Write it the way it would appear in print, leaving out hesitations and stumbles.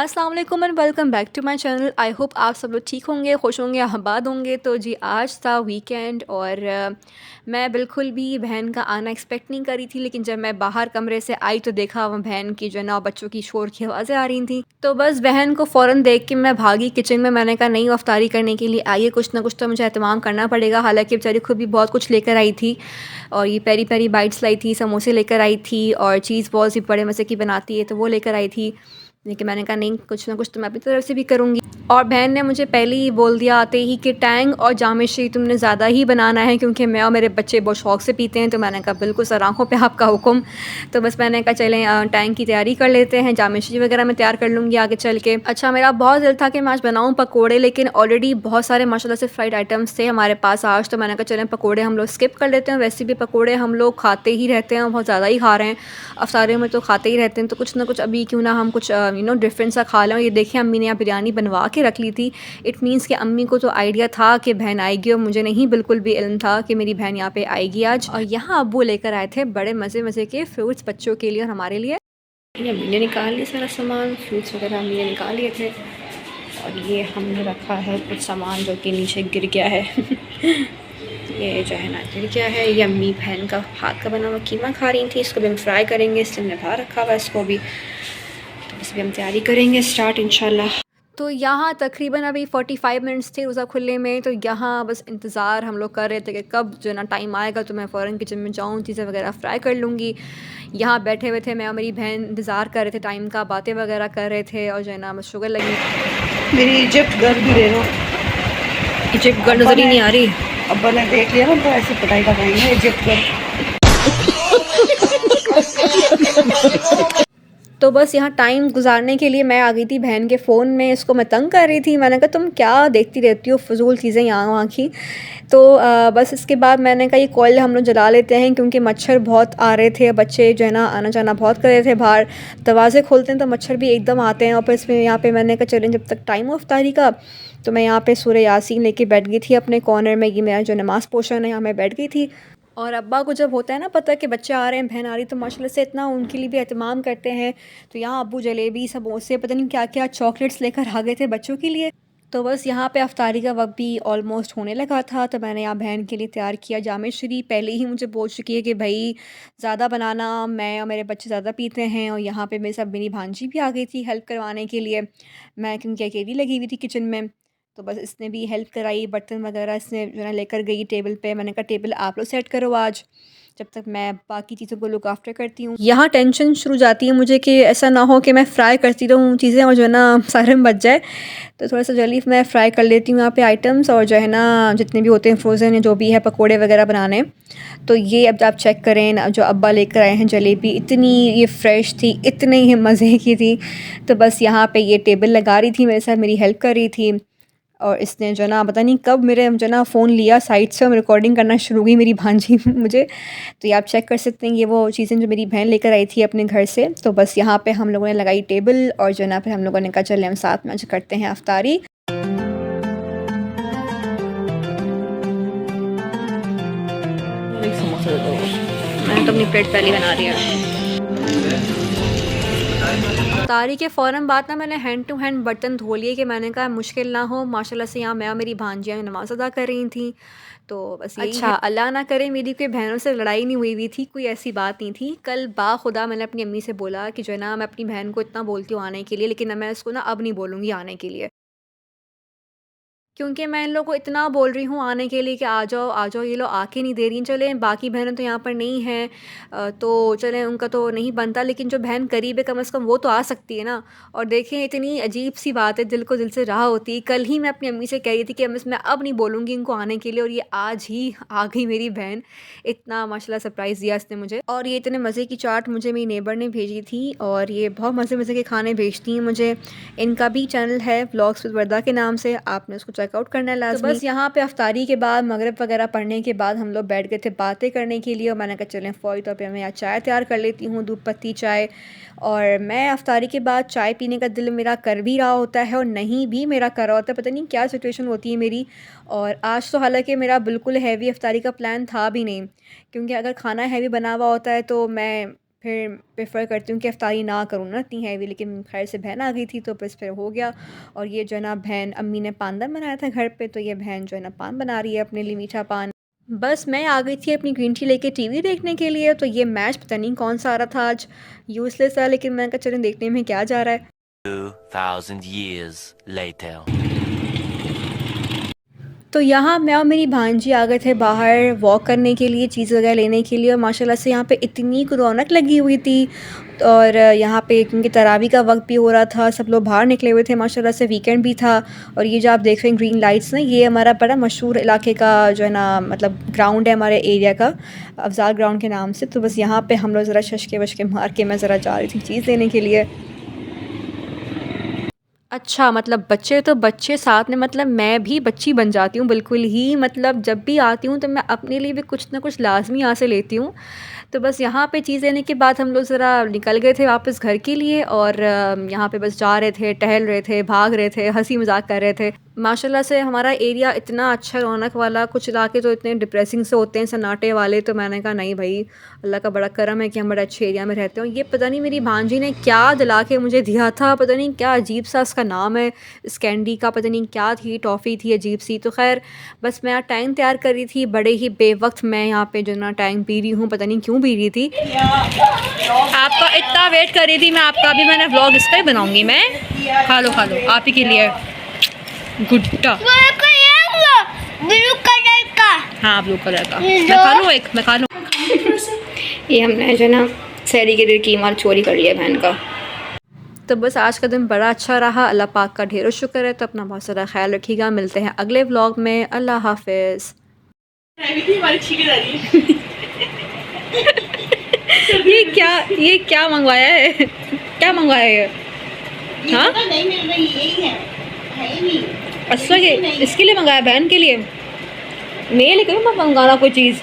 अस्सलाम वालेकुम and welcome back to my channel. I hope आप सब लोग ठीक होंगे, खुश होंगे, आबाद होंगे। तो जी आज था वीकेंड और मैं बिल्कुल भी बहन का आना एक्सपेक्ट नहीं करी थी, लेकिन जब मैं बाहर कमरे से आई तो देखा वह बहन की जो है ना बच्चों की शोर की आवाज़ें आ रही थी। तो बस बहन को फ़ौरन देख के मैं भागी किचन में। मैंने कहा नहीं, अफ्तारी करने के लिए आई है, कुछ ना कुछ तो मुझे एहतमाम करना पड़ेगा। हालांकि बेचारी खुद भी बहुत कुछ लेकर आई थी और ये पेरी पेरी बाइट्स लाई थी, समोसे लेकर आई थी और चीज़ बॉल्स भी बड़े मज़े की बनाती है तो वो लेकर आई थी। लेकिन मैंने कहा नहीं, कुछ ना कुछ तो मैं अपनी तरफ से भी करूँगी। और बहन ने मुझे पहले ही बोल दिया आते ही कि टैंग और जामेशी तुमने ज़्यादा ही बनाना है, क्योंकि मैं और मेरे बच्चे बहुत शौक़ से पीते हैं। तो मैंने कहा बिल्कुल सर, आँखों पे आपका हुक्म। तो बस मैंने कहा चलें टैंग की तैयारी कर लेते हैं, जामेशी वगैरह मैं तैयार कर लूँगी आगे चल के। अच्छा, मेरा बहुत दिल था कि मैं आज बनाऊँ पकोड़े, लेकिन ऑलरेडी बहुत सारे माशाल्लाह से फ्राइड आइटम्स थे हमारे पास आज। तो मैंने कहा चलें पकोड़े हम लोग स्किप कर लेते हैं। वैसे भी पकोड़े हम लोग खाते ही रहते हैं, बहुत ज़्यादा ही खा रहे हैं, अफ्तारियों में तो खाते ही रहते हैं। तो कुछ ना कुछ अभी क्यों ना हम कुछ डिफरेंट सा खा लें। ये देखिए अम्मी ने यहाँ बिरयानी बनवा के रख ली थी। इट मीन्स कि अम्मी को तो आइडिया था कि बहन आएगी और मुझे नहीं बिल्कुल भी इल्म था कि मेरी बहन यहाँ पे आएगी आज। और यहाँ अब्बू लेकर आए थे बड़े मज़े मज़े के फ्रूट्स बच्चों के लिए और हमारे लिए। ये अम्मी ने निकाल लिया सारा सामान, फ्रूट्स वगैरह अम्मी ने निकाल लिए थे। और ये हमने रखा है कुछ सामान जो कि नीचे गिर गया है ये जो है ना गिर गया है। ये अम्मी बहन का हाथ का बना हुआ कीमा खा रही थी, इसको भी हम फ्राई करेंगे। इसलिए हमने बाहर रखा हुआ है इसको भी, तो इस भी हम तैयारी करेंगे स्टार्ट इंशाल्लाह। तो यहाँ तकरीबन अभी 45 मिनट्स थे रोज़ा खुलने में। तो यहाँ बस इंतज़ार हम लोग कर रहे थे कि कब जो है ना टाइम आएगा तो मैं फ़ौरन किचन में जाऊँ, चीज़ें वगैरह फ्राई कर लूँगी। यहाँ बैठे हुए थे, मैं और मेरी बहन इंतज़ार कर रहे थे टाइम का, बातें वगैरह कर रहे थे और जो है ना बस शुगर लगी। मेरी इजिप्ट गर्ल भी दे दो। इजिप्ट गर्ल नज़र ही नहीं आ रही। अब्बा ने देख लिया ना तो ऐसे पिटाई लगाएंगे इजिप्ट गर्ल। तो बस यहाँ टाइम गुजारने के लिए मैं आ गई थी बहन के फ़ोन में, इसको मैं तंग कर रही थी। मैंने कहा तुम क्या देखती रहती हो फ़िज़ूल चीज़ें यहाँ वहाँ की। तो बस इसके बाद मैंने कहा ये कॉइल हम लोग जला लेते हैं, क्योंकि मच्छर बहुत आ रहे थे। बच्चे जो है ना आना जाना बहुत कर रहे थे बाहर, दरवाज़े खोलते हैं तो मच्छर भी एकदम आते हैं। और फिर इसमें यहाँ पे मैंने कहा चलें जब तक टाइम हो इफ्तारी का, तो मैं यहाँ पे सूरह यासीन लेके बैठ गई थी अपने कॉर्नर में। ये मेरा जो नमाज़ पोर्शन है यहाँ मैं बैठ गई थी। और अब्बा को जब होता है ना पता कि बच्चे आ रहे हैं, बहन आ रही, तो माशाल्लाह से इतना उनके लिए भी एहतमाम करते हैं। तो यहाँ अब्बू जलेबी, समोसे, पता नहीं क्या क्या चॉकलेट्स लेकर आ गए थे बच्चों के लिए। तो बस यहाँ पे अफ्तारी का वक्त भी ऑलमोस्ट होने लगा था। तो मैंने यहाँ बहन के लिए तैयार किया जामे श्री। पहले ही मुझे बोल चुकी है कि भाई ज़्यादा बनाना, मैं और मेरे बच्चे ज़्यादा पीते हैं। और यहाँ पे मेरी भांजी भी आ गई थी हेल्प करवाने के लिए, मैं क्योंकि अकेली लगी हुई थी किचन में। तो बस इसने भी हेल्प कराई, बर्तन वगैरह इसने जो है लेकर गई टेबल पे। मैंने कहा टेबल आप लोग सेट करो आज, जब तक मैं बाकी चीज़ों को लुक आफ्टर करती हूँ। यहाँ टेंशन शुरू जाती है मुझे कि ऐसा ना हो कि मैं फ्राई करती रहूँ चीज़ें और जो है ना सारे में बच जाए। तो थोड़ा सा जल्दी मैं फ्राई कर लेती हूँ यहाँ पे आइटम्स, और जो है ना जितने भी होते हैं फ्रोज़न या जो भी है पकोड़े वगैरह बनाने। तो ये अब आप चेक करें ना, जो अब्बा लेकर आए हैं जलेबी, इतनी ये फ्रेश थी, इतने ही मज़े की थी। तो बस यहाँ पे ये टेबल लगा रही थी मेरे साथ, मेरी हेल्प कर रही थी। और इसने जो ना पता नहीं कब मेरे जो ना फ़ोन लिया साइड से और रिकॉर्डिंग करना शुरू हुई मेरी भांजी मुझे। तो ये आप चेक कर सकते हैं, ये वो चीज़ें जो मेरी बहन लेकर आई थी अपने घर से। तो बस यहाँ पे हम लोगों ने लगाई टेबल और जो ना फिर हम लोगों ने कहा चले हम साथ में आज करते हैं अफ्तारी। मैंने तो अपनी प्लेट पहले बना दिया। इफ्तारी के फ़ौरन बाद ना मैंने हैंड टू हैंड बर्तन धो लिए कि मैंने कहा मुश्किल ना हो। माशाल्लाह से यहाँ मैं और मेरी भांजियाँ नमाज़ अदा कर रही थी। तो बस यही अच्छा, अल्लाह ना करे मेरी कोई बहनों से लड़ाई नहीं हुई थी, कोई ऐसी बात नहीं थी। कल बाखुदा मैंने अपनी अम्मी से बोला कि जो है ना मैं अपनी बहन को इतना बोलती हूँ आने के लिए, लेकिन मैं उसको ना अब नहीं बोलूँगी आने के लिए, क्योंकि मैं इन लोगों को इतना बोल रही हूँ आने के लिए कि आ जाओ, ये लोग आके नहीं दे रही। चलें बाकी बहनें तो यहाँ पर नहीं हैं, तो चलें उनका तो नहीं बनता, लेकिन जो बहन करीब है कम से कम वो तो आ सकती है ना। और देखें इतनी अजीब सी बात है, दिल को दिल से राह होती है। कल ही मैं अपनी अम्मी से कह रही थी कि मैं अब नहीं बोलूँगी इनको आने के लिए, और ये आज ही आ गई मेरी बहन। इतना माशाल्लाह सरप्राइज़ दिया इसने मुझे। और ये इतने मज़े की चाट मुझे मेरी नेबर ने भेजी थी, और ये बहुत मज़े मज़े के खाने भेजती हैं मुझे। इनका भी चैनल है व्लॉग्स विद वर्दा के नाम से, आपने उसको चेकआउट करना है लाज़मी। तो बस यहाँ पे अफ्तारी के बाद मगरिब वगैरह पढ़ने के बाद हम लोग बैठ गए थे बातें करने के लिए। और मैंने कहा चलें फ़ौरी तौर पे मैं यहाँ चाय तैयार कर लेती हूँ, दूध पत्ती चाय। और मैं अफ्तारी के बाद चाय पीने का दिल मेरा कर भी रहा होता है और नहीं भी मेरा कर रहा होता है, पता नहीं क्या सिचुएशन होती है मेरी। और आज तो हालांकि मेरा बिल्कुल हैवी अफ्तारी का प्लान था भी नहीं, क्योंकि अगर खाना हैवी बना हुआ होता है तो मैं फिर प्रेफर करती हूँ कि इफ्तारी ना करूँ ना इतनी हैवी, लेकिन खैर से बहन आ गई थी तो बस फिर हो गया। और ये जो है ना बहन, अम्मी ने पानदान बनाया था घर पे, तो ये बहन जो है ना पान बना रही है अपने लिए, मीठा पान। बस मैं आ गई थी अपनी ग्रीन टी लेके टीवी देखने के लिए, तो ये मैच पता नहीं कौन सा आ रहा था आज, यूज़लेस था, लेकिन मैंने कहा चलें देखने में क्या जा रहा है। 2,000 years later. तो यहाँ मैं और मेरी भांजी आ गए थे बाहर वॉक करने के लिए, चीज़ वगैरह लेने के लिए, और माशाल्लाह से यहाँ पे इतनी रौनक लगी हुई थी। और यहाँ पे क्योंकि तरावी का वक्त भी हो रहा था, सब लोग बाहर निकले हुए थे, माशाल्लाह से वीकेंड भी था। और ये जो आप देख रहे हैं ग्रीन लाइट्स ना, ये हमारा बड़ा मशहूर इलाके का जो है ना मतलब ग्राउंड है हमारे एरिया का, अफजाल ग्राउंड के नाम से। तो बस यहाँ पे हम लोग ज़रा शशके वशके मार के मैं ज़रा जा रही थी चीज़ लेने के लिए। अच्छा, मतलब बच्चे तो बच्चे साथ में, मतलब मैं भी बच्ची बन जाती हूँ बिल्कुल ही, मतलब जब भी आती हूँ तो मैं अपने लिए भी कुछ ना कुछ लाज़मी यहाँ से लेती हूँ। तो बस यहाँ पे चीज़ लेने के बाद हम लोग ज़रा निकल गए थे वापस घर के लिए, और यहाँ पे बस जा रहे थे, टहल रहे थे, भाग रहे थे, हँसी मज़ाक कर रहे थे। माशाल्लाह से हमारा एरिया इतना अच्छा रौनक वाला, कुछ इलाके तो इतने डिप्रेसिंग से होते हैं सन्नाटे वाले, तो मैंने कहा नहीं भाई, अल्लाह का बड़ा करम है कि हम बड़े अच्छे एरिया में रहते हैं। ये पता नहीं मेरी भांजी ने क्या दिला के मुझे दिया था, पता नहीं क्या अजीब सा उसका नाम है, इस कैंडी का पता नहीं क्या थी, टॉफ़ी थी अजीब सी। तो खैर बस मैं टाइम तैयार कर रही थी, बड़े ही बेवक्त मैं यहाँ पे जो ना टाइम पी रही हूँ, पता नहीं क्यों पी रही थी। आपका इतना वेट कर रही थी मैं, आपका भी मैंने व्लॉग इस पर बनाऊँगी मैं। खा लो आप ही के लिए गुड्डा। ब्लू कलर का। हाँ ब्लू कलर का, मैं खा लूँ एक, मैं खा लूँ। ये हमने जो ना सैरी के लिए कीमा चोरी कर लिया बहन का। तो बस आज का दिन बड़ा अच्छा रहा, अल्लाह पाक का ढेरों शुक्र है। तो अपना बहुत सारा ख्याल रखिएगा, मिलते हैं अगले व्लॉग में, अल्लाह हाफिज़। ये क्या मंगवाया है, क्या मंगवाया है? हाँ नहीं मिल रही, यही है नहीं। अच्छा, ये इसके लिए मंगाया बहन के लिए, मेरे लिए क्यों मत मंगाना कोई चीज़।